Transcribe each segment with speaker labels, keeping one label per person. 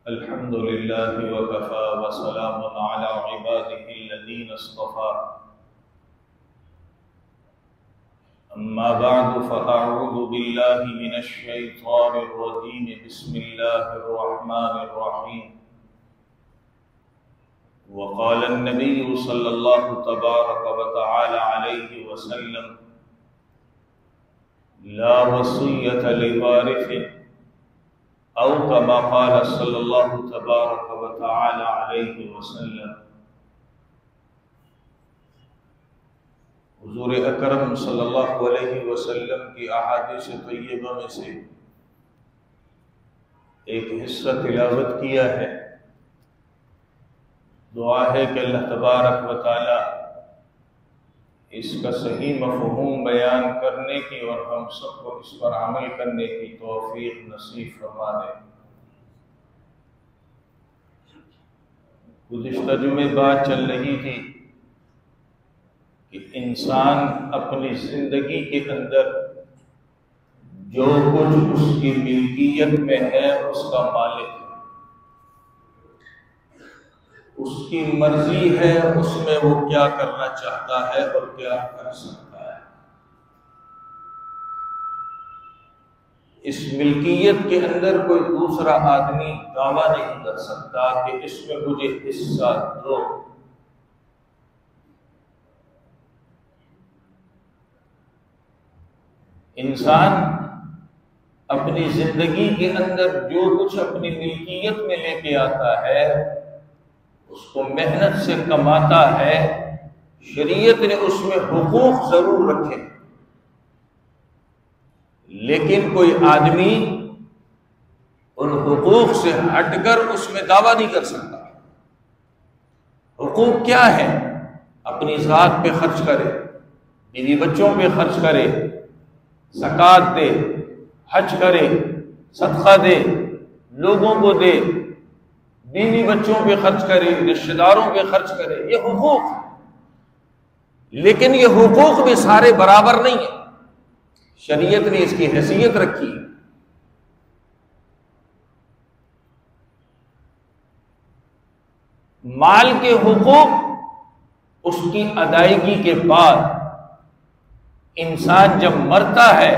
Speaker 1: الحمد لله وكفى وسلام على عباده الذين اصطفى أما بعد فأعوذ بالله من الشيطان الرجيم بسم الله الرحمن الرحيم وقال النبي صلى الله تبارك وتعالى عليه وسلم لا وصية لوارث او كما قال صلی اللہ تبارک و تعالی علیہ وسلم۔ حضور اکرم صلی اللہ علیہ وسلم کی احادیث طیبہ میں سے ایک حصہ تلاوت کیا ہے۔ دعا ہے کہ اللہ تبارک و تعالی اس کا صحیح مفہوم بیان کرنے کی اور ہم سب کو اس پر عمل کرنے کی توفیق نصیب فرما دے۔ گزشتہ جمعے بات چل رہی تھی کہ انسان اپنی زندگی کے اندر جو کچھ اس کی ملکیت میں ہے اس کا مالک ہے، اس کی مرضی ہے اس میں وہ کیا کرنا چاہتا ہے اور کیا کر سکتا ہے۔ اس ملکیت کے اندر کوئی دوسرا آدمی دعویٰ نہیں کر سکتا کہ اس میں مجھے حصہ دو۔ انسان اپنی زندگی کے اندر جو کچھ اپنی ملکیت میں لے کے آتا ہے اس کو محنت سے کماتا ہے۔ شریعت نے اس میں حقوق ضرور رکھے، لیکن کوئی آدمی ان حقوق سے ہٹ کر اس میں دعویٰ نہیں کر سکتا۔ حقوق کیا ہے؟ اپنی ذات پہ خرچ کرے، بیوی بچوں پہ خرچ کرے، زکوٰۃ دے، حج کرے، صدقہ دے، لوگوں کو دے، بیوی بچوں پہ خرچ کرے، رشتہ داروں پہ خرچ کرے، یہ حقوق ہے۔ لیکن یہ حقوق بھی سارے برابر نہیں ہیں، شریعت نے اس کی حیثیت رکھی ہے۔ مال کے حقوق اس کی ادائیگی کے بعد انسان جب مرتا ہے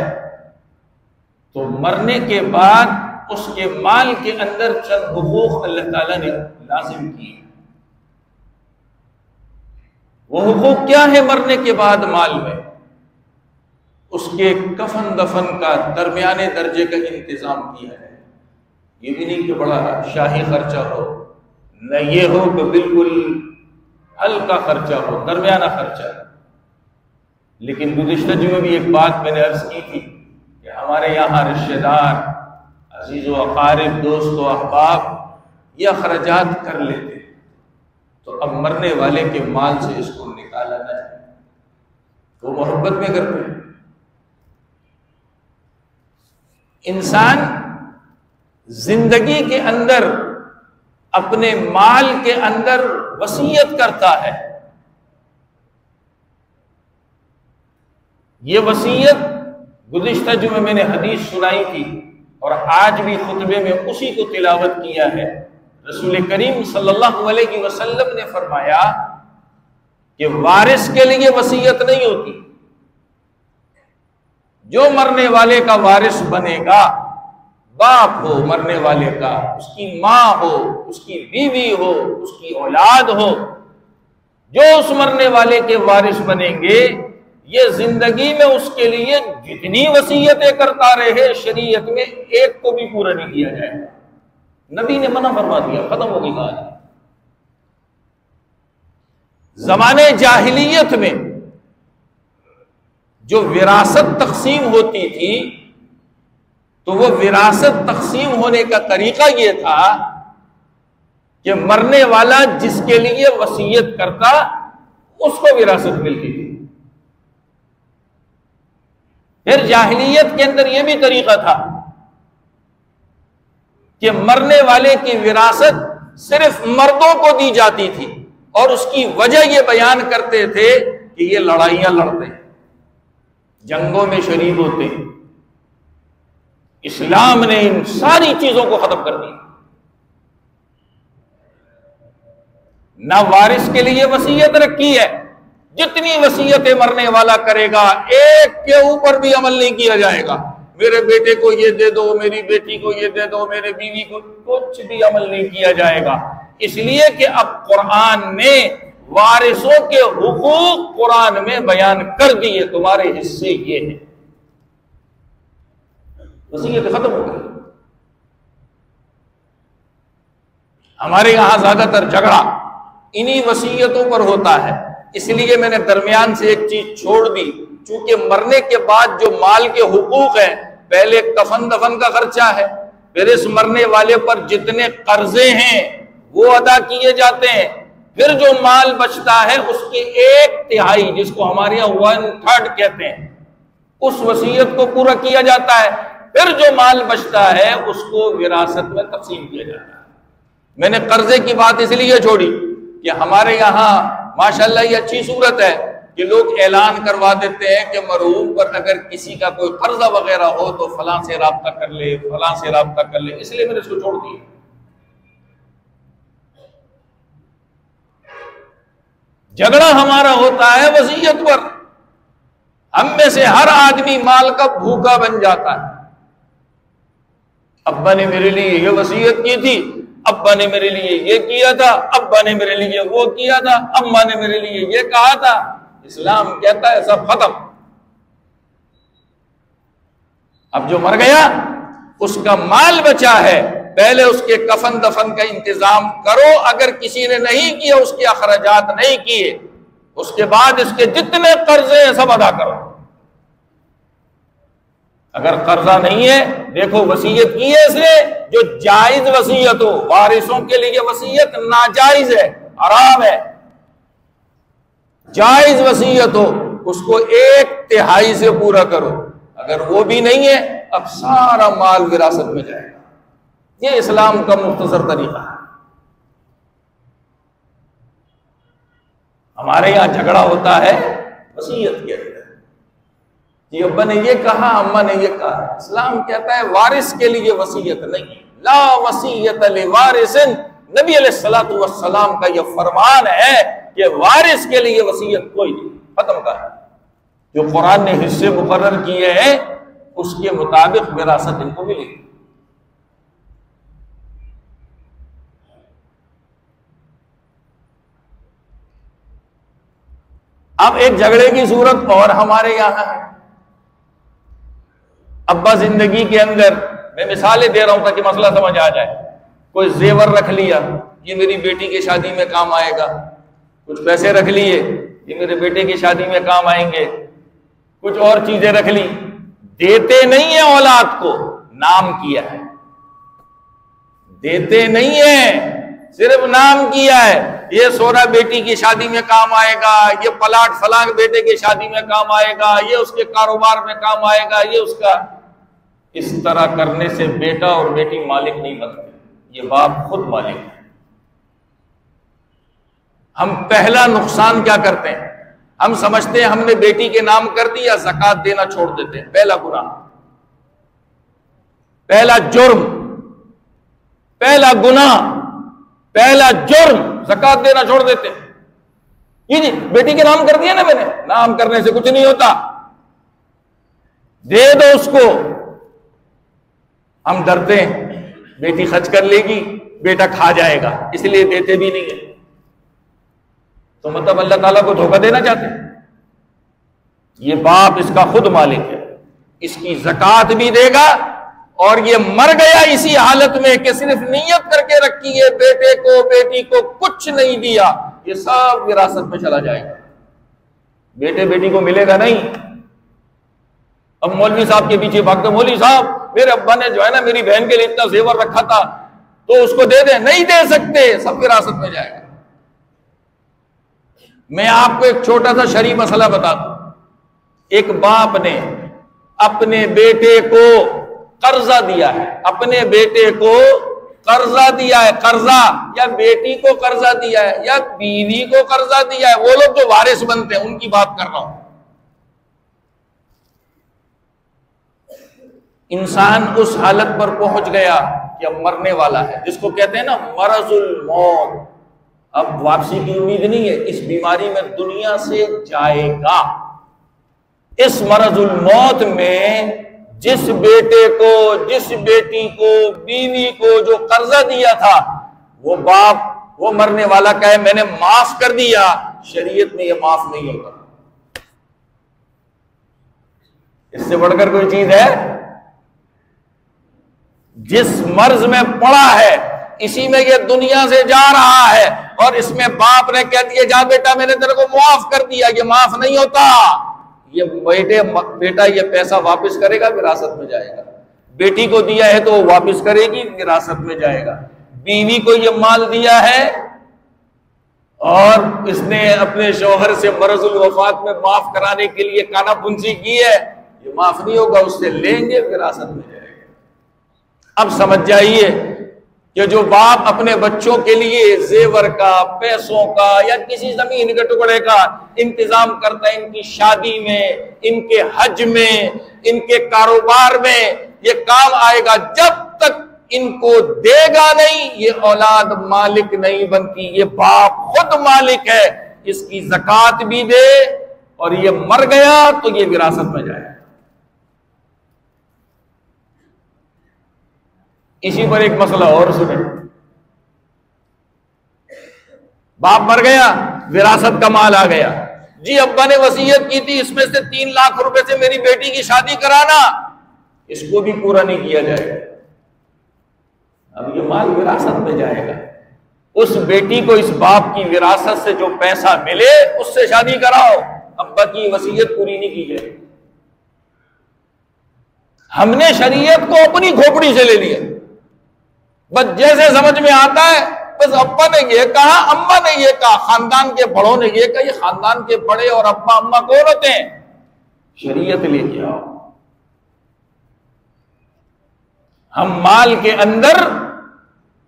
Speaker 1: تو مرنے کے بعد اس کے مال کے اندر چند حقوق اللہ تعالیٰ نے لازم کیے۔ وہ حقوق کیا ہے مرنے کے بعد مال میں؟ اس کے کفن دفن کا درمیانے درجے کا انتظام کیا ہے۔ یہ بھی نہیں کہ بڑا شاہی خرچہ ہو، نہ یہ ہو کہ بالکل ہلکا خرچہ ہو، درمیانہ خرچہ۔ لیکن گزشتہ جمعے بھی ایک بات میں نے عرض کی تھی کہ ہمارے یہاں رشتہ دار، عزیز و اقارب، دوست و احباب یہ اخراجات کر لیتے، تو اب مرنے والے کے مال سے اس کو نکالا نہ جائے، وہ محبت میں کرتے ہیں۔ انسان زندگی کے اندر اپنے مال کے اندر وصیت کرتا ہے۔ یہ وصیت گزشتہ جمعے میں نے حدیث سنائی تھی اور آج بھی خطبے میں اسی کو تلاوت کیا ہے۔ رسول کریم صلی اللہ علیہ وسلم نے فرمایا کہ وارث کے لیے وصیت نہیں ہوتی۔ جو مرنے والے کا وارث بنے گا، باپ ہو مرنے والے کا، اس کی ماں ہو، اس کی بیوی ہو، اس کی اولاد ہو، جو اس مرنے والے کے وارث بنیں گے، یہ زندگی میں اس کے لیے جتنی وصیتیں کرتا رہے شریعت میں ایک کو بھی پورا نہیں کیا جائے گا۔ نبی نے منع فرما دیا، ختم ہو گئی بات۔ زمانے جاہلیت میں جو وراثت تقسیم ہوتی تھی تو وہ وراثت تقسیم ہونے کا طریقہ یہ تھا کہ مرنے والا جس کے لیے وصیت کرتا اس کو وراثت ملتی تھی۔ پھر جاہلیت کے اندر یہ بھی طریقہ تھا کہ مرنے والے کی وراثت صرف مردوں کو دی جاتی تھی، اور اس کی وجہ یہ بیان کرتے تھے کہ یہ لڑائیاں لڑتے ہیں، جنگوں میں شریک ہوتے ہیں۔ اسلام نے ان ساری چیزوں کو ختم کر دیا۔ نہ وارث کے لیے وصیت رکھی ہے، جتنی وصیتیں مرنے والا کرے گا ایک کے اوپر بھی عمل نہیں کیا جائے گا۔ میرے بیٹے کو یہ دے دو، میری بیٹی کو یہ دے دو، میرے بیوی کو، کچھ بھی عمل نہیں کیا جائے گا، اس لیے کہ اب قرآن نے وارثوں کے حقوق قرآن میں بیان کر دیے، تمہارے حصے یہ ہیں۔ وصیت ختم ہو گئی۔ ہمارے یہاں زیادہ تر جھگڑا انہی وصیتوں پر ہوتا ہے، اس لیے میں نے درمیان سے ایک چیز چھوڑ دی، چونکہ مرنے کے بعد جو مال کے حقوق ہیں، پہلے کفن دفن کا خرچہ ہے، پھر اس مرنے والے پر جتنے قرضے ہیں وہ ادا کیے جاتے ہیں، پھر جو مال بچتا ہے اس کی 1/3 جس کو ہمارے یہاں 1/3 کہتے ہیں، اس وصیت کو پورا کیا جاتا ہے، پھر جو مال بچتا ہے اس کو وراثت میں تقسیم کیا جاتا ہے۔ میں نے قرضے کی بات اس لیے چھوڑی کہ ہمارے یہاں ماشاءاللہ یہ اچھی صورت ہے کہ لوگ اعلان کروا دیتے ہیں کہ مرحوم پر اگر کسی کا کوئی قرضہ وغیرہ ہو تو فلاں سے رابطہ کر لے، فلاں سے رابطہ کر لے، اس لیے میں نے اس کو چھوڑ دیا۔ جھگڑا ہمارا ہوتا ہے وصیت پر، ہم میں سے ہر آدمی مال کا بھوکا بن جاتا ہے۔ ابا نے میرے لیے یہ وصیت کی تھی، ابا نے میرے لیے یہ کیا تھا، ابا نے میرے لیے وہ کیا تھا، اماں نے میرے لیے یہ کہا تھا۔ اسلام کہتا ہے سب ختم۔ اب جو مر گیا اس کا مال بچا ہے، پہلے اس کے کفن دفن کا انتظام کرو، اگر کسی نے نہیں کیا، اس کے اخراجات نہیں کیے، اس کے بعد اس کے جتنے قرضے ہیں سب ادا کرو۔ اگر قرضہ نہیں ہے، دیکھو وصیت کی ہے اس نے جو جائز وصیت ہو، وارثوں کے لیے وصیت ناجائز ہے، حرام ہے۔ جائز وصیت ہو اس کو 1/3 سے پورا کرو، اگر وہ بھی نہیں ہے اب سارا مال وراثت میں جائے گا۔ یہ اسلام کا مختصر طریقہ ہے۔ ہمارے یہاں جھگڑا ہوتا ہے وصیت کے اندر، جی ابا نے یہ کہا، اماں نے یہ کہا۔ اسلام کہتا ہے وارث کے لیے وصیت نہیں، لا وصیت لوارث۔ نبی علیہ الصلوۃ والسلام کا یہ فرمان ہے کہ وارث کے لیے وصیت کوئی نہیں، ختم کر۔ جو قرآن نے حصے مقرر کیے ہیں اس کے مطابق وراثت ان کو ملے گی۔ اب ایک جھگڑے کی صورت اور ہمارے یہاں ہے۔ ابا زندگی کے اندر، میں مثالیں دے رہا ہوں تاکہ مسئلہ سمجھ آ جائے، کوئی زیور رکھ لیا، یہ میری بیٹی کی شادی میں کام آئے گا، کچھ پیسے رکھ لیے، یہ میرے بیٹے کی شادی میں کام آئیں گے، کچھ اور چیزیں رکھ لی، دیتے نہیں ہیں اولاد کو، نام کیا ہے، دیتے نہیں ہیں، صرف نام کیا ہے، یہ سونا بیٹی کی شادی میں کام آئے گا، یہ پلاٹ فلاں بیٹے کی شادی میں کام آئے گا، یہ اس کے کاروبار میں کام آئے گا، یہ اس کا۔ اس طرح کرنے سے بیٹا اور بیٹی مالک نہیں بنتے، یہ باپ خود مالک ہے۔ ہم پہلا نقصان کیا کرتے ہیں، ہم سمجھتے ہیں ہم نے بیٹی کے نام کر دیا، زکوٰۃ دینا چھوڑ دیتے ہیں۔ پہلا گناہ، پہلا جرم، پہلا گناہ، پہلا جرم، زکوٰۃ دینا چھوڑ دیتے ہیں۔ یہ جی بیٹی کے نام کر دیا نا میں نے، نام کرنے سے کچھ نہیں ہوتا، دے دو اس کو۔ ہم ڈرتے ہیں بیٹی خرچ کر لے گی، بیٹا کھا جائے گا، اس لیے دیتے بھی نہیں ہیں۔ تو مطلب اللہ تعالیٰ کو دھوکہ دینا چاہتے ہیں۔ یہ باپ اس کا خود مالک ہے، اس کی زکوٰۃ بھی دے گا، اور یہ مر گیا اسی حالت میں کہ صرف نیت کر کے رکھی ہے، بیٹے کو بیٹی کو کچھ نہیں دیا، یہ سب وراثت میں چلا جائے گا، بیٹے بیٹی کو ملے گا نہیں۔ اب مولوی صاحب کے پیچھے بھاگتے، مولوی صاحب میرے ابا نے جو ہے نا میری بہن کے لیے اتنا زیور رکھا تھا تو اس کو دے دیں، نہیں دے سکتے، سب وراثت میں جائے گا۔ میں آپ کو ایک چھوٹا سا شرعی مسئلہ بتا دوں۔ ایک باپ نے اپنے بیٹے کو قرضہ دیا ہے، اپنے بیٹے کو قرضہ دیا ہے، قرضہ، یا بیٹی کو قرضہ دیا ہے یا بیوی کو قرضہ دیا ہے، وہ لوگ جو وارث بنتے ہیں ان کی بات کر رہا ہوں۔ انسان اس حالت پر پہنچ گیا کہ اب مرنے والا ہے، جس کو کہتے ہیں نا مرض الموت۔ اب واپسی کی امید نہیں ہے، اس بیماری میں دنیا سے جائے گا۔ اس مرض الموت میں جس بیٹے کو، جس بیٹی کو، بیوی کو جو قرضہ دیا تھا، وہ باپ، وہ مرنے والا کہے میں نے معاف کر دیا، شریعت میں یہ معاف نہیں ہوتا۔ اس سے بڑھ کر کوئی چیز ہے؟ جس مرض میں پڑا ہے اسی میں یہ دنیا سے جا رہا ہے، اور اس میں باپ نے کہہ دیا جا بیٹا میں نے تیرے کو معاف کر دیا، یہ معاف نہیں ہوتا۔ یہ بیٹا یہ پیسہ واپس کرے گا، وراثت میں جائے گا۔ بیٹی کو دیا ہے تو وہ واپس کرے گی، وراثت میں جائے گا۔ بیوی کو یہ مال دیا ہے اور اس نے اپنے شوہر سے مرض الوفات میں معاف کرانے کے لیے کانا پھنسی کی ہے، یہ معاف نہیں ہوگا، اس سے لیں گے، وراثت میں جائے گا۔ اب سمجھ جائیے کہ جو باپ اپنے بچوں کے لیے زیور کا، پیسوں کا یا کسی زمین کے ٹکڑے کا انتظام کرتا ہے، ان کی شادی میں، ان کے حج میں، ان کے کاروبار میں یہ کام آئے گا، جب تک ان کو دے گا نہیں یہ اولاد مالک نہیں بنتی۔ یہ باپ خود مالک ہے، اس کی زکوٰۃ بھی دے اور یہ مر گیا تو یہ وراثت میں جائے۔ اسی پر ایک مسئلہ اور سنیں، باپ مر گیا، وراثت کا مال آ گیا، جی ابا نے وصیت کی تھی اس میں سے 3 لاکھ روپے سے میری بیٹی کی شادی کرانا، اس کو بھی پورا نہیں کیا جائے گا، اب یہ مال وراثت میں جائے گا۔ اس بیٹی کو اس باپ کی وراثت سے جو پیسہ ملے اس سے شادی کراؤ، ابا کی وصیت پوری نہیں کی جائے۔ ہم نے شریعت کو اپنی کھوپڑی سے لے لیا، بس جیسے سمجھ میں آتا ہے، بس ابا نے یہ کہا، اماں نے یہ کہا، خاندان کے بڑوں نے یہ کہا۔ یہ خاندان کے بڑے اور ابا اماں کون ہوتے ہیں؟ شریعت لے کے آؤ۔ ہم مال کے اندر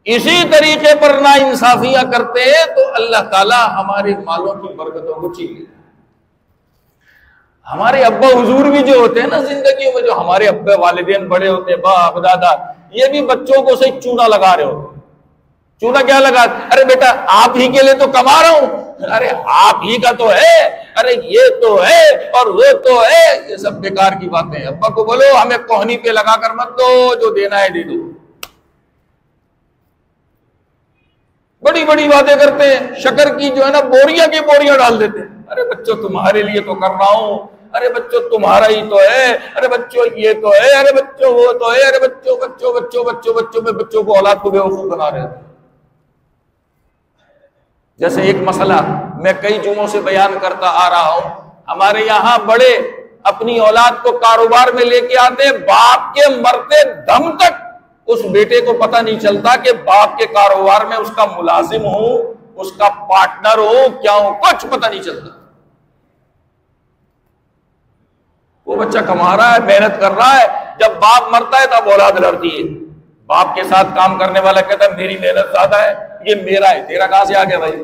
Speaker 1: اسی طریقے پر ناانصافیاں کرتے ہیں تو اللہ تعالیٰ ہمارے مالوں کی برکتوں کو چھین لیتا ہے۔ ہمارے ابا حضور بھی جو ہوتے ہیں نا زندگی میں، جو ہمارے ابا والدین بڑے ہوتے ہیں، باپ دادا، یہ بھی بچوں کو صحیح چونا لگا رہے ہوتے ہیں۔ چونا کیا لگا؟ ارے بیٹا آپ ہی کے لیے تو کما رہا ہوں، ارے آپ ہی کا تو ہے، ارے یہ تو ہے اور وہ تو ہے، یہ سب بیکار کی باتیں ہیں۔ ابا کو بولو ہمیں کوہنی پہ لگا کر مت دو، جو دینا ہے دے دو۔ بڑی بڑی باتیں کرتے ہیں، شکر کی جو ہے نا بوریاں کی بوریاں ڈال دیتے ہیں۔ ارے بچوں تمہارے لیے تو کر رہا ہوں، ارے بچوں تمہارا ہی تو ہے، ارے بچوں یہ تو ہے، ارے بچوں وہ تو ہے، ارے بچوں بچوں بچوں بچوں بچوں میں بچوں کو اولاد کو بیوقوف بنا رہے ہیں۔ جیسے ایک مسئلہ میں کئی جمعوں سے بیان کرتا آ رہا ہوں، ہمارے یہاں بڑے اپنی اولاد کو کاروبار میں لے کے آتے ہیں، باپ کے مرتے دم تک اس بیٹے کو پتہ نہیں چلتا کہ باپ کے کاروبار میں اس کا ملازم ہوں، اس کا پارٹنر ہو، کیا ہو، کچھ پتہ نہیں چلتا۔ وہ بچہ کما رہا ہے، محنت کر رہا ہے، جب باپ مرتا ہے تب اولاد لڑتی ہے۔ باپ کے ساتھ کام کرنے والا کہتا ہے میری محنت زیادہ ہے، یہ میرا ہے، تیرا کہاں سے آ گیا بھائی؟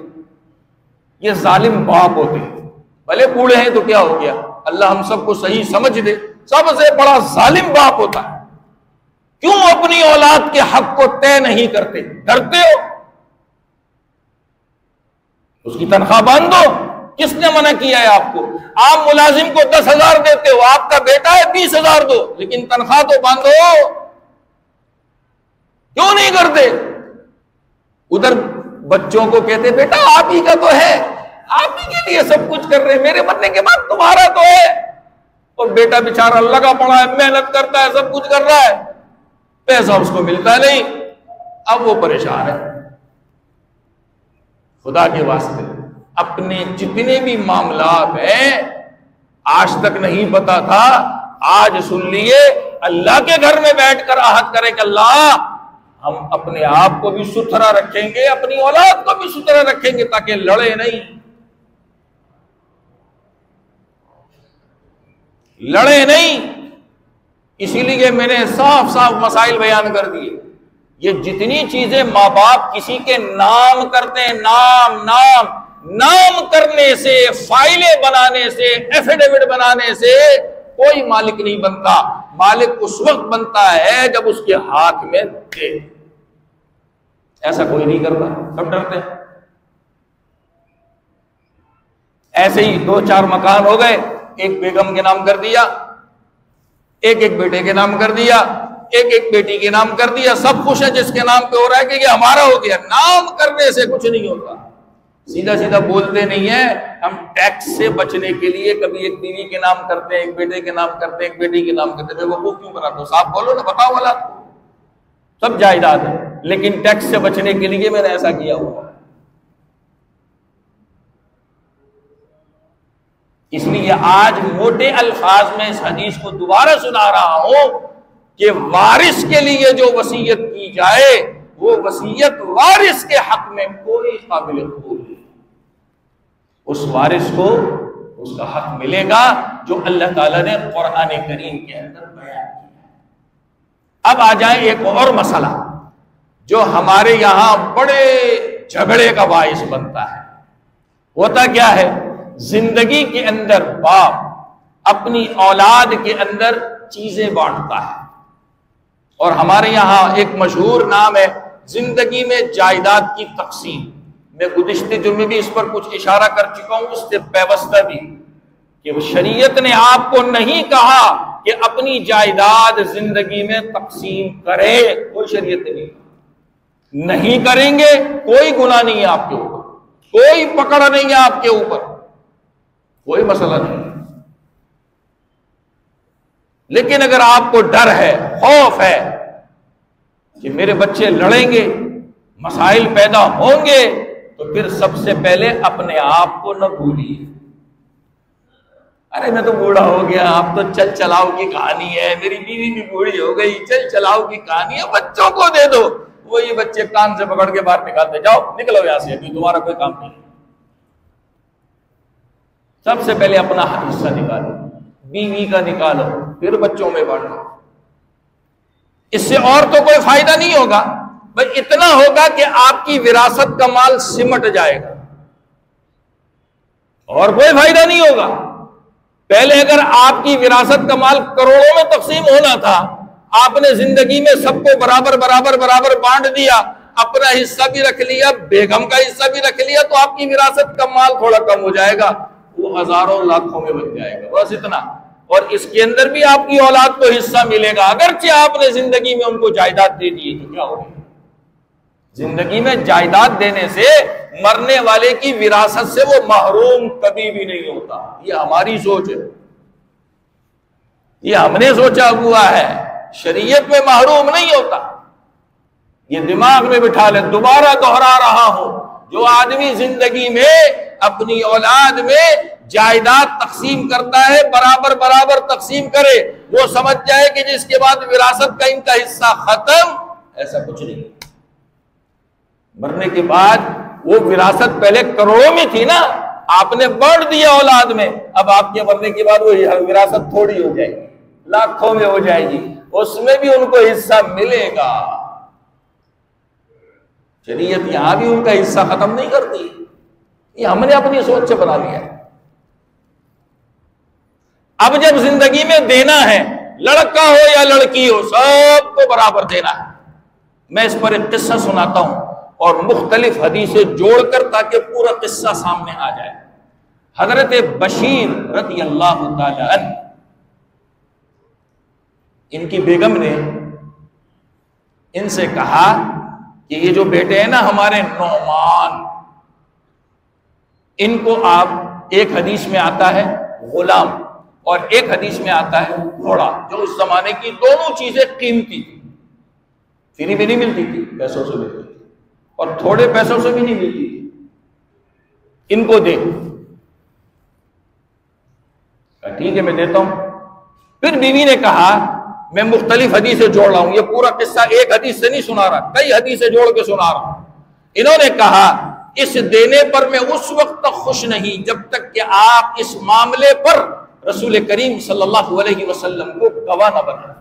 Speaker 1: یہ ظالم باپ ہوتے ہیں، بھلے بوڑھے ہیں تو کیا ہو گیا، اللہ ہم سب کو صحیح سمجھ دے۔ سب سے بڑا ظالم باپ ہوتا ہے۔ کیوں اپنی اولاد کے حق کو طے نہیں کرتے؟ ڈرتے ہو؟ اس کی تنخواہ باندھ دو، کس نے منع کیا ہے آپ کو؟ آپ ملازم کو 10,000 دیتے ہو، آپ کا بیٹا ہے 20,000 دو، لیکن تنخواہ تو باندھو۔ کیوں نہیں کرتے؟ ادھر بچوں کو کہتے بیٹا آپ ہی کا تو ہے، آپ ہی کے لیے سب کچھ کر رہے ہیں، میرے مرنے کے بعد تمہارا تو ہے۔ اور بیٹا بیچارہ لگا پڑا ہے، محنت کرتا ہے، سب کچھ کر رہا ہے، پیسہ اس کو ملتا نہیں، اب وہ پریشان ہے۔ خدا کے واسطے اپنے جتنے بھی معاملات ہیں آج تک نہیں پتا تھا، آج سن لیے، اللہ کے گھر میں بیٹھ کر عہد کرے کہ اللہ ہم اپنے آپ کو بھی ستھرا رکھیں گے، اپنی اولاد کو بھی ستھرا رکھیں گے تاکہ لڑے نہیں، لڑے نہیں۔ اسی لیے میں نے صاف صاف مسائل بیان کر دیے۔ یہ جتنی چیزیں ماں باپ کسی کے نام کرتے ہیں، نام کرنے سے، فائلیں بنانے سے، ایفیڈیوٹ بنانے سے کوئی مالک نہیں بنتا۔ مالک اس وقت بنتا ہے جب اس کے ہاتھ میں دے۔ ایسا کوئی نہیں کرتا، سب ڈرتے ہیں۔ ایسے ہی 2-4 مکان ہو گئے، ایک بیگم کے نام کر دیا، ایک بیٹے کے نام کر دیا، ایک بیٹی کے نام کر دیا، سب خوش ہے جس کے نام پہ ہو رہا ہے کہ یہ ہمارا ہو گیا۔ نام کرنے سے کچھ نہیں ہوتا، سیدھا سیدھا بولتے نہیں ہیں۔ ہم ٹیکس سے بچنے کے لیے کبھی ایک بیوی کے نام کرتے ہیں، ایک بیٹے کے نام کرتے ہیں، ایک بیٹی کے نام کرتے ہیں۔ وہ کیوں بنا دو؟ صاحب بولو نا، بتاؤ والا سب جائیداد ہے، لیکن ٹیکس سے بچنے کے لیے میں نے ایسا کیا ہوا۔ اس لیے آج موٹے الفاظ میں اس حدیث کو دوبارہ سنا رہا ہوں کہ وارث کے لیے جو وصیت کی جائے وہ وصیت وارث کے حق میں کوئی قابل قبول نہیں۔ اس وارث کو اس کا حق ملے گا جو اللہ تعالیٰ نے قرآن کریم کے اندر بیان کیا۔ اب آ جائیں ایک اور مسئلہ جو ہمارے یہاں بڑے جھگڑے کا باعث بنتا ہے۔ ہوتا کیا ہے؟ زندگی کے اندر باپ اپنی اولاد کے اندر چیزیں بانٹتا ہے، اور ہمارے یہاں ایک مشہور نام ہے زندگی میں جائیداد کی تقسیم۔ میں گزشتہ جمعے بھی اس پر کچھ اشارہ کر چکا ہوں، اس سے پیوستہ بھی، کہ شریعت نے آپ کو نہیں کہا کہ اپنی جائیداد زندگی میں تقسیم کرے، کوئی شریعت نہیں کریں گے، کوئی گناہ نہیں ہے آپ کے اوپر، کوئی پکڑ نہیں ہے آپ کے اوپر، کوئی مسئلہ نہیں۔ لیکن اگر آپ کو ڈر ہے، خوف ہے کہ میرے بچے لڑیں گے، مسائل پیدا ہوں گے، تو پھر سب سے پہلے اپنے آپ کو نہ بھولیے۔ ارے میں تو بوڑھا ہو گیا، اب تو چل چلاؤ کی کہانی ہے، میری بیوی بھی بوڑھی ہو گئی، چل چلاؤ کی کہانی ہے، بچوں کو دے دو۔ وہی بچے کان سے پکڑ کے باہر نکالتے، جاؤ نکلو یہاں سے، ابھی تمہارا کوئی کام نہیں۔ سب سے پہلے اپنا حصہ نکالو، بیوی کا نکالو، پھر بچوں میں بانٹو۔ اس سے اور تو کوئی فائدہ نہیں ہوگا، بس اتنا ہوگا کہ آپ کی وراثت کا مال سمٹ جائے گا، اور کوئی فائدہ نہیں ہوگا۔ پہلے اگر آپ کی وراثت کا مال کروڑوں میں تقسیم ہونا تھا، آپ نے زندگی میں سب کو برابر برابر برابر بانٹ دیا، اپنا حصہ بھی رکھ لیا، بیگم کا حصہ بھی رکھ لیا، تو آپ کی وراثت کا مال تھوڑا کم ہو جائے گا، وہ ہزاروں لاکھوں میں بن جائے گا، بس اتنا۔ اور اس کے اندر بھی آپ کی اولاد کو حصہ ملے گا، اگرچہ آپ نے زندگی میں ان کو جائیداد دے دی تو کیا ہوگا؟ زندگی میں جائیداد دینے سے مرنے والے کی وراثت سے وہ محروم کبھی بھی نہیں ہوتا۔ یہ ہماری سوچ ہے، یہ ہم نے سوچا ہوا ہے، شریعت میں محروم نہیں ہوتا۔ یہ دماغ میں بٹھا لے، دوبارہ دوہرا رہا ہوں، جو آدمی زندگی میں اپنی اولاد میں جائیداد تقسیم کرتا ہے، برابر برابر تقسیم کرے، وہ سمجھ جائے کہ جس کے بعد وراثت کا ان کا حصہ ختم، ایسا کچھ نہیں۔ مرنے کے بعد وہ وراثت پہلے کروڑوں میں تھی نا، آپ نے بانٹ دیا اولاد میں، اب آپ کے مرنے کے بعد وہ وراثت تھوڑی ہو جائے گی، لاکھوں میں ہو جائے گی، اس میں بھی ان کو حصہ ملے گا۔ شریعت یہاں بھی ان کا حصہ ختم نہیں کرتی، یہ ہم نے اپنی سوچ سے بنا لیا ہے۔ اب جب زندگی میں دینا ہے، لڑکا ہو یا لڑکی ہو، سب کو برابر دینا ہے۔ میں اس پر ایک قصہ سناتا ہوں اور مختلف حدیثیں جوڑ کر تاکہ پورا قصہ سامنے آ جائے۔ حضرت بشیر رضی اللہ تعالی عنہ، ان کی بیگم نے ان سے کہا کہ یہ جو بیٹے ہیں نا ہمارے نعمان، ان کو آپ، ایک حدیث میں آتا ہے غلام اور ایک حدیث میں آتا ہے گھوڑا، جو اس زمانے کی دونوں چیزیں قیمتی تھی، فری بھی نہیں ملتی تھی، پیسوں سے ملتی تھی، اور تھوڑے پیسوں سے بھی نہیں ملتی تھی، ان کو دے۔ ٹھیک ہے میں دیتا ہوں۔ پھر بیوی نے کہا میں مختلف حدیثیں جوڑ رہا ہوں، یہ پورا قصہ ایک حدیث سے نہیں سنا رہا، کئی حدیثیں جوڑ کے سنا رہا ہوں۔ انہوں نے کہا اس دینے پر میں اس وقت تک خوش نہیں جب تک کہ آپ اس معاملے پر رسول کریم صلی اللہ علیہ وسلم کو گواہ نہ بنائیں۔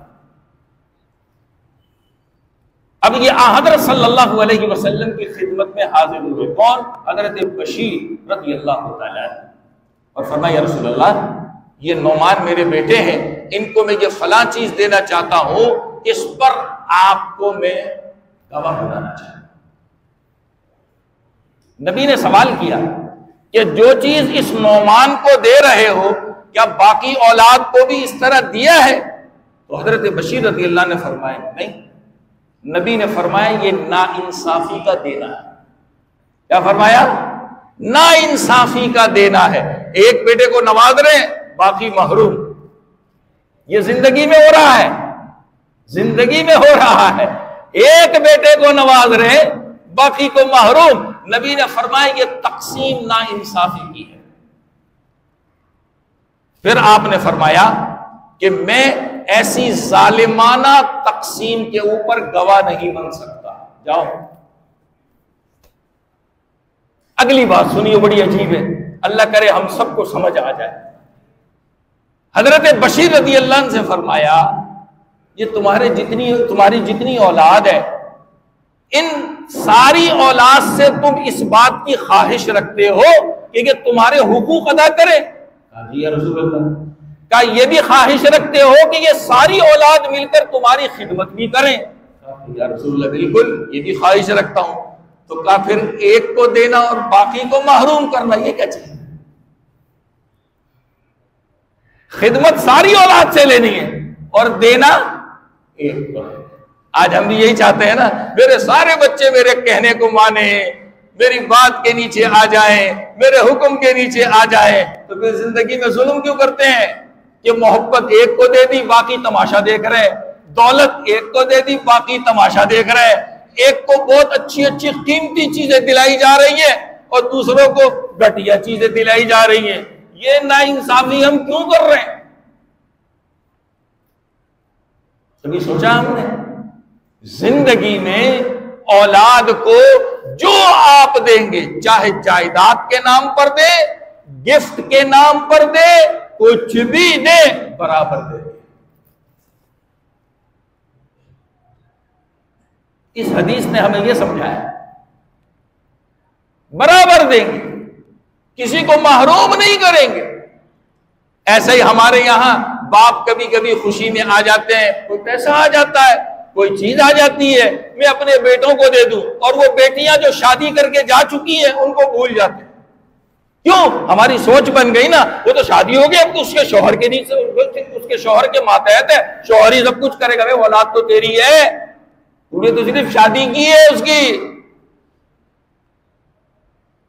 Speaker 1: اب یہ حضرت صلی اللہ علیہ وسلم کی خدمت میں حاضر ہوئے، کون؟ حضرت بشیر رضی اللہ تعالی عنہ، اور فرمایا یا رسول اللہ، یہ نعمان میرے بیٹے ہیں، ان کو میں یہ فلاں چیز دینا چاہتا ہوں، اس پر آپ کو میں گواہ بنانا چاہتا ہوں۔ نبی نے سوال کیا کہ جو چیز اس نعمان کو دے رہے ہو کیا باقی اولاد کو بھی اس طرح دیا ہے؟ تو حضرت بشیر رضی اللہ نے فرمایا نہیں، نبی نے فرمایا یہ ناانصافی کا دینا ہے۔ کیا فرمایا؟ ناانصافی کا دینا ہے۔ ایک بیٹے کو نواز رہے ہیں، باقی محروم۔ یہ زندگی میں ہو رہا ہے، زندگی میں ہو رہا ہے، ایک بیٹے کو نواز رہے باقی کو محروم۔ نبی نے فرمایا یہ تقسیم ناانصافی کی ہے۔ پھر آپ نے فرمایا کہ میں ایسی ظالمانہ تقسیم کے اوپر گواہ نہیں بن سکتا۔ جاؤ اگلی بات سنیے، بڑی عجیب ہے، اللہ کرے ہم سب کو سمجھ آ جائے۔ حضرت بشیر رضی اللہ عنہ سے فرمایا یہ تمہاری جتنی اولاد ہے، ان ساری اولاد سے تم اس بات کی خواہش رکھتے ہو کہ یہ تمہارے حقوق ادا کرے؟ کہا جی یا رسول اللہ۔ کہا یہ بھی خواہش رکھتے ہو کہ یہ ساری اولاد مل کر تمہاری خدمت بھی کریں؟ کہا یا رسول اللہ بالکل، یہ بھی خواہش رکھتا ہوں۔ تو کہا پھر ایک کو دینا اور باقی کو محروم کرنا یہ کیا چیز؟ خدمت ساری اولاد سے لینی ہے اور دینا ایک کو ہے۔ آج ہم بھی یہی چاہتے ہیں نا، میرے سارے بچے میرے کہنے کو مانیں، میری بات کے نیچے آ جائیں، میرے حکم کے نیچے آ جائیں۔ تو پھر زندگی میں ظلم کیوں کرتے ہیں کہ محبت ایک کو دے دی باقی تماشا دیکھ رہے، دولت ایک کو دے دی باقی تماشا دیکھ رہے، ایک کو بہت اچھی اچھی قیمتی چیزیں دلائی جا رہی ہیں اور دوسروں کو گھٹیا چیزیں دلائی جا رہی ہیں۔ یہ ناانصافی ہم کیوں کر رہے ہیں؟ کبھی سوچا ہم نے؟ زندگی میں اولاد کو جو آپ دیں گے، چاہے جائیداد کے نام پر دے، گفٹ کے نام پر دے، کچھ بھی دے، برابر دے۔ اس حدیث نے ہمیں یہ سمجھایا برابر دیں گے، کسی کو محروم نہیں کریں گے۔ ایسے ہی ہمارے یہاں باپ کبھی کبھی خوشی میں آ جاتے ہیں، کوئی پیسہ آ جاتا ہے، کوئی چیز آ جاتی ہے، میں اپنے بیٹوں کو دے دوں، اور وہ بیٹیاں جو شادی کر کے جا چکی ہیں ان کو بھول جاتے ہیں۔ کیوں؟ ہماری سوچ بن گئی نا، وہ تو شادی ہو گئی، اب اس کے شوہر کے نیچے، اس کے شوہر کے ماتحت ہے، شوہر ہی سب کچھ کرے گا، اولاد تو تیری ہے، تو نے تو صرف شادی کی ہے اس کی۔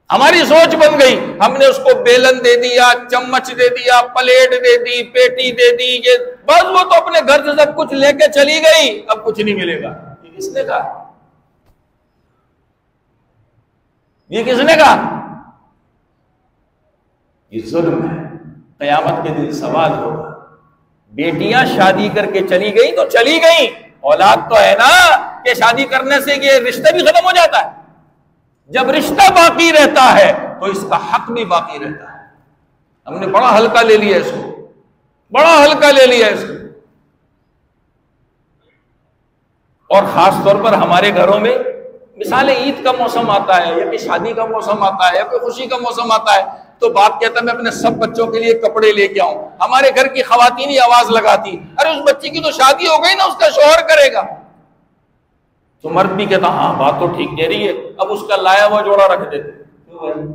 Speaker 1: ہماری سوچ بن گئی، ہم نے اس کو بیلن دے دیا، چمچ دے دیا، پلیٹ دے دی، پیٹی دے دی، یہ بس وہ تو اپنے گھر سے سب کچھ لے کے چلی گئی، اب کچھ نہیں ملے گا۔ یہ کس نے کہا؟ یہ کس نے کہا؟ یہ ظلم ہے۔ قیامت کے دن سوال ہوگا۔ بیٹیاں شادی کر کے چلی گئی تو چلی گئی، اولاد تو ہے نا، کہ شادی کرنے سے یہ رشتہ بھی ختم ہو جاتا ہے۔ جب رشتہ باقی رہتا ہے تو اس کا حق بھی باقی رہتا ہے۔ ہم نے بڑا ہلکا لے لیا اس کو، بڑا ہلکا لے لیا اس کو۔ اور خاص طور پر ہمارے گھروں میں مثال عید کا موسم آتا ہے یا کہ شادی کا موسم آتا ہے یا کوئی خوشی کا موسم آتا ہے تو باپ کہتا ہے میں اپنے سب بچوں کے لیے کپڑے لے کے آؤں۔ ہمارے گھر کی خواتین ہی آواز لگاتی، ارے اس بچی کی تو شادی ہو گئی نا، اس کا شوہر کرے گا۔ تو مرد بھی کہتا ہاں بات تو ٹھیک کہہ رہی ہے، اب اس کا لایا ہوا جوڑا رکھ دیتے، کیوں بھائی؟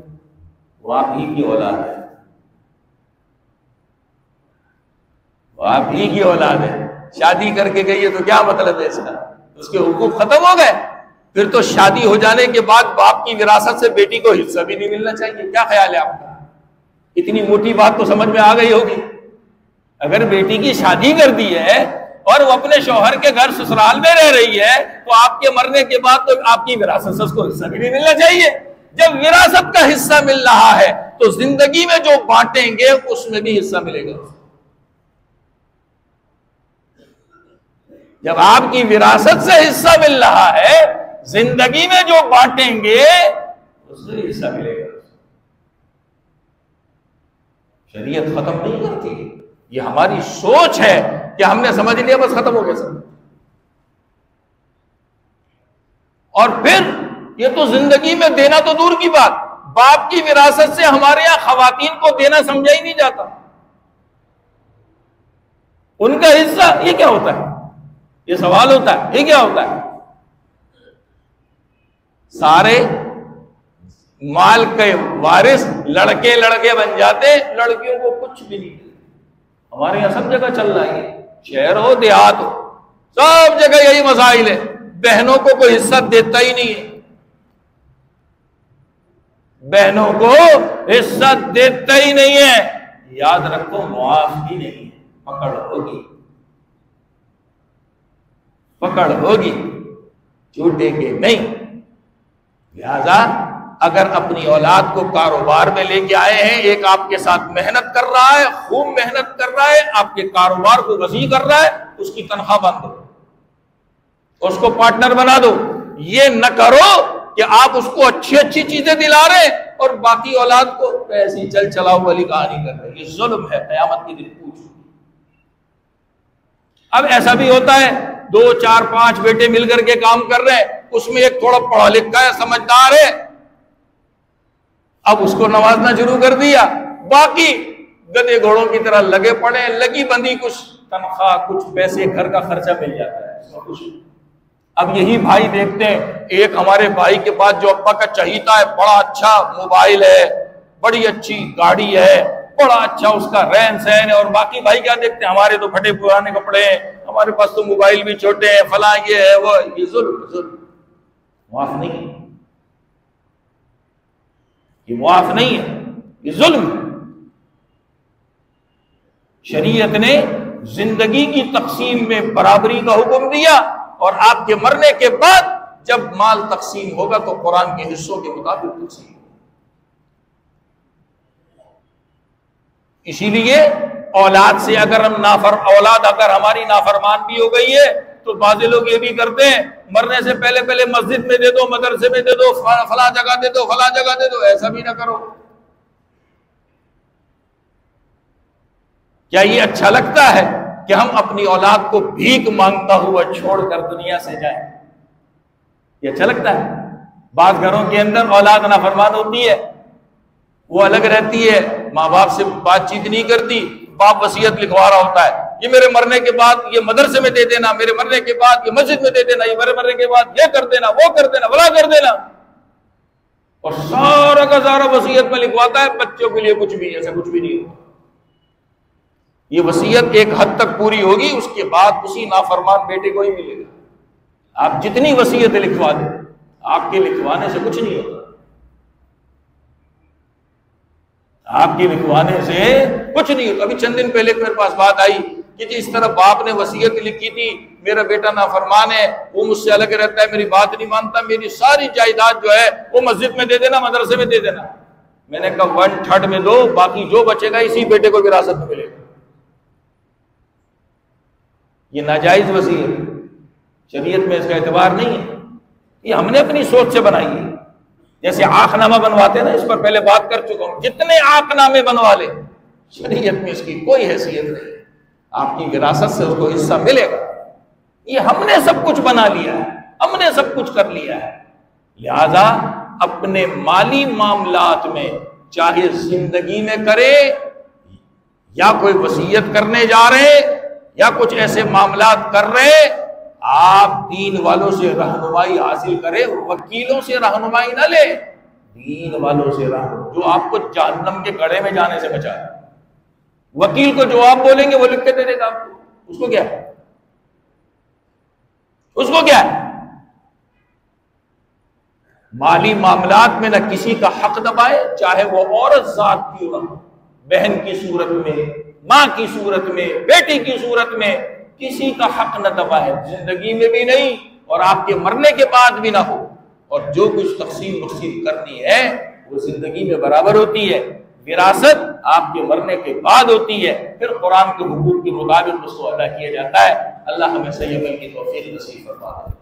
Speaker 1: وہ آپ ہی کی اولاد ہے، وہ آپ ہی کی اولاد ہے، شادی کر کے گئی ہے تو کیا مطلب ہے اس کا؟ اس کے حقوق ختم ہو گئے۔ پھر تو شادی ہو جانے کے بعد باپ کی وراثت سے بیٹی کو حصہ بھی نہیں ملنا چاہیے۔ کیا خیال ہے آپ کا؟ اتنی موٹی بات تو سمجھ میں آ گئی ہوگی۔ اگر بیٹی کی شادی کر دی ہے اور وہ اپنے شوہر کے گھر سسرال میں رہ رہی ہے تو آپ کے مرنے کے بعد تو آپ کی وراثت سے اس کو حصہ بھی نہیں ملنا چاہیے۔ جب وراثت کا حصہ مل رہا ہے تو زندگی میں جو بانٹیں گے اس میں بھی حصہ ملے گا۔ جب آپ کی وراثت سے حصہ مل رہا ہے، زندگی میں جو بانٹیں گے اس سے حصہ ملے گا۔ شریعت ختم نہیں کرتی، یہ ہماری سوچ ہے کہ ہم نے سمجھ لیا بس ختم ہو گیا سب۔ اور پھر یہ تو زندگی میں دینا تو دور کی بات، باپ کی وراثت سے ہمارے یہاں خواتین کو دینا سمجھا ہی نہیں جاتا۔ ان کا حصہ یہ کیا ہوتا ہے؟ یہ سوال ہوتا ہے، یہ کیا ہوتا ہے؟ سارے مال کے وارث لڑکے بن جاتے، لڑکیوں کو کچھ بھی نہیں ملتا۔ ہمارے یہاں سب جگہ چل رہا ہے، شہر ہو دیہات ہو، سب جگہ یہی مسائل ہے، بہنوں کو کوئی حصہ دیتا ہی نہیں ہے، بہنوں کو حصہ دیتا ہی نہیں ہے۔ یاد رکھو معاف ہی نہیں ہے، پکڑ ہوگی، چھوٹے گے نہیں۔ لہذا اگر اپنی اولاد کو کاروبار میں لے کے آئے ہیں، ایک آپ کے ساتھ محنت کر رہا ہے، خوب محنت کر رہا ہے، آپ کے کاروبار کو وسیع کر رہا ہے، اس کی تنخواہ بند دو، اس کو پارٹنر بنا دو۔ یہ نہ کرو کہ آپ اس کو اچھی چیزیں دلا رہے اور باقی اولاد کو ایسی چل چلاؤ والی کہانی کر رہے۔ یہ ظلم ہے، قیامت کے دن پوچھ۔ اب ایسا بھی ہوتا ہے 2 4 5 بیٹے مل کر کے کام کر رہے ہیں، اس میں ایک تھوڑا پڑھا لکھا ہے، سمجھدار ہے، اب اس کو نوازنا شروع کر دیا، باقی گدے گھوڑوں کی طرح لگے پڑے، لگی بندی، کچھ تنخواہ کچھ پیسے گھر کا خرچہ مل جاتا ہے، اس میں کچھ۔ اب یہی بھائی دیکھتے ہیں، ایک ہمارے بھائی کے پاس جو ابا کا چہیتا ہے، بڑا اچھا موبائل ہے، بڑی اچھی گاڑی ہے، بڑا اچھا اس کا رہن سہن ہے، اور باقی بھائی کیا دیکھتے ہیں، ہمارے تو پھٹے پرانے کپڑے ہیں، ہمارے پاس تو موبائل بھی چھوٹے ہیں، فلاں یہ ہے وہ۔ یہ ظلم معاف نہیں، یہ معاف نہیں ہے، یہ ظلم ہے۔ شریعت نے زندگی کی تقسیم میں برابری کا حکم دیا، اور آپ کے مرنے کے بعد جب مال تقسیم ہوگا تو قرآن کے حصوں کے مطابق تقسیم ہوگا۔ اسی لیے اولاد سے اگر ہم اولاد اگر ہماری نافرمان بھی ہو گئی ہے تو بعض لوگ یہ بھی کرتے ہیں، مرنے سے پہلے مسجد میں دے دو، مدرسے میں دے دو، فلاں جگہ دے دو، فلاں جگہ دے دو۔ ایسا بھی نہ کرو۔ کیا یہ اچھا لگتا ہے کہ ہم اپنی اولاد کو بھیک مانگتا ہوا چھوڑ کر دنیا سے جائیں؟ یہ اچھا لگتا ہے؟ بعض گھروں کے اندر اولاد نافرمان ہوتی ہے، وہ الگ رہتی ہے، ماں باپ سے بات چیت نہیں کرتی، باپ وصیت لکھوا رہا ہوتا ہے، یہ میرے مرنے کے بعد یہ مدرسے میں دے دینا، میرے مرنے کے بعد یہ مسجد میں دے دینا، یہ میرے مرنے کے بعد یہ کر دینا، وہ کر دینا، بلا کر دینا، اور سارا کا سارا وصیت میں لکھواتا ہے، بچوں کے لیے کچھ بھی، ایسا کچھ بھی نہیں ہوتا۔ یہ وصیت ایک حد تک پوری ہوگی، اس کے بعد اسی نافرمان بیٹے کو ہی ملے گا۔ آپ جتنی وصیت لکھوا دیں، آپ کے لکھوانے سے کچھ نہیں ہوتا، آپ کے لکھوانے سے کچھ نہیں ہوتا۔ ابھی چند دن پہلے میرے پاس بات آئی کہ جی اس طرح باپ نے وصیت لکھی تھی، میرا بیٹا نافرمان ہے، وہ مجھ سے الگ رہتا ہے، میری بات نہیں مانتا، میری ساری جائیداد جو ہے وہ مسجد میں دے دینا، مدرسے میں دے دینا۔ میں نے کہا 1/3 میں دو، باقی جو بچے گا اسی بیٹے کو وراثت میں ملے گا۔ یہ ناجائز وصیت، شریعت میں اس کا اعتبار نہیں ہے، یہ ہم نے اپنی سوچ سے بنائی ہے۔ جیسے آنکھ نامہ بنواتے ہیں نا، اس پر پہلے بات کر چکا ہوں، جتنے آنکھ نامے بنوا لے، شریعت میں اس کی کوئی حیثیت نہیں، آپ کی وراثت سے اس کو حصہ ملے گا۔ یہ ہم نے سب کچھ بنا لیا ہے، ہم نے سب کچھ کر لیا ہے۔ لہذا اپنے مالی معاملات میں چاہے زندگی میں کرے یا کوئی وصیت کرنے جا رہے یا کچھ ایسے معاملات کر رہے، آپ دین والوں سے رہنمائی حاصل کریں، وکیلوں سے رہنمائی نہ لیں، دین والوں سے رہنمائی جو آپ کو جہنم کے گڑھے میں جانے سے بچائے۔ وکیل کو جو آپ بولیں گے وہ لکھ کے دے دے گا آپ کو، اس کو کیا ہے، اس کو کیا ہے؟ مالی معاملات میں نہ کسی کا حق دبائے، چاہے وہ عورت ذات کی ہو، بہن کی صورت میں، ماں کی صورت میں، بیٹی کی صورت میں، کسی کا حق نہ دبائے، زندگی میں بھی نہیں اور آپ کے مرنے کے بعد بھی نہ ہو۔ اور جو کچھ تقسیم کرنی ہے وہ زندگی میں برابر ہوتی ہے، وراثت آپ کے مرنے کے بعد ہوتی ہے، پھر قرآن کے حقوق کے مطابق اس کو ادا کیا جاتا ہے۔ اللہ ہمیں صحیح عمل کی توفیق نصیب فرمائے۔